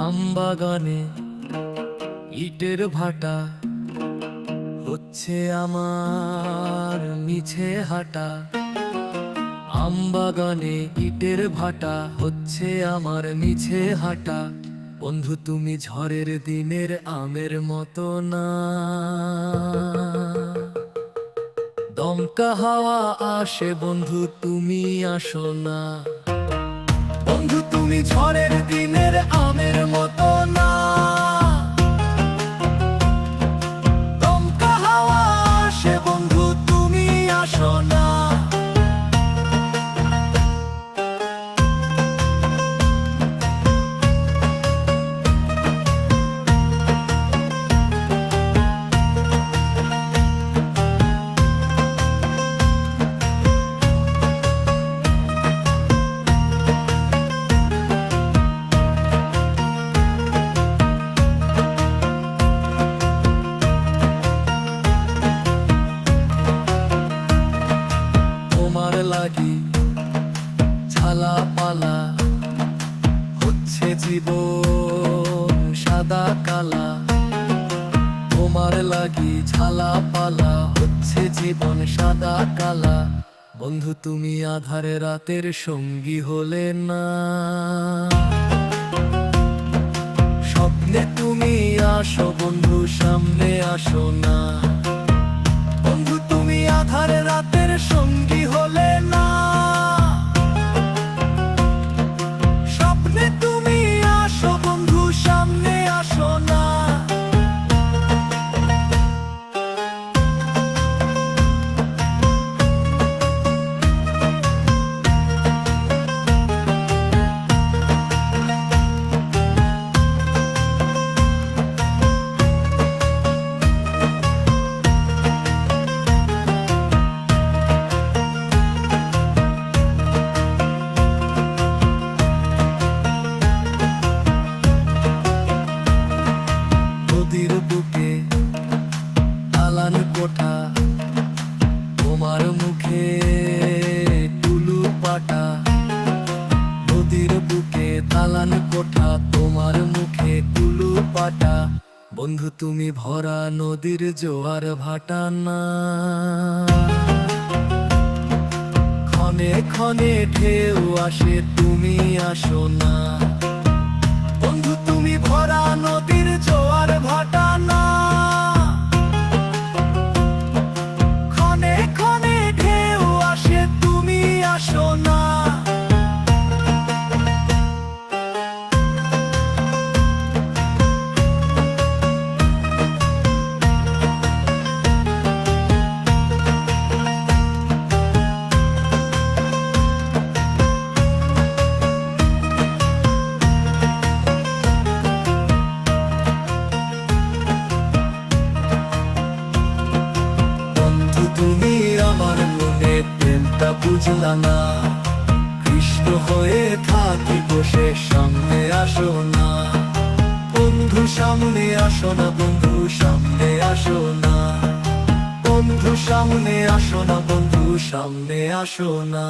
আমবাগানে ইটের ভাটা হচ্ছে আমার মিছে হাঁটা। আমবাগানে ইটের ভাটা হচ্ছে আমার মিছে হাঁটা। বন্ধু তুমি ঝড়ের দিনের আমের মতো না, দমকা হাওয়া আসে বন্ধু তুমি আসো না। বন্ধু তুমি ঝড়ের দিনের আমের মতো না, দমকা হাওয়া আসে বন্ধু তুমি আসো না। লাগি ঝালা পালা হচ্ছে জীবন সাদা কালা। তোমার লাগি ঝালা পালা হচ্ছে জীবন সাদা কালা। বন্ধু তুমি আধারে রাতের সঙ্গী হলে না, স্বপ্নে তুমি আসো বন্ধু সামনে আসো না। বন্ধু তুমি আধারে রাতের সঙ্গী হলে না, স্বপ্নে তুমি আসো বন্ধু সামনে আসো না। নদীর বুকে দালান কোঠা, তোমার মুখে টুলু পাটা। নদীর বুকে দালান কোঠা, তোমার মুখে টুলু পাটা। বন্ধু তুমি ভরা নদীর জোয়ার ভাটা না, ক্ষণে ক্ষণে ঢেউ আসে তুমি আসো না। বন্ধু তুমি ভরা নদীর জোয়ার ভাটা না, ক্ষণে ক্ষণে ঢেউ আসে তুমি আসো না। তুমি আমার মনে প্রেমটা বুঝলা না, কৃষ্ণ হয়ে থাকি বসে সামনে আসো না। বন্ধু সামনে আসো না, বন্ধু সামনে আসো না। বন্ধু সামনে আসো না, বন্ধু সামনে আসো না।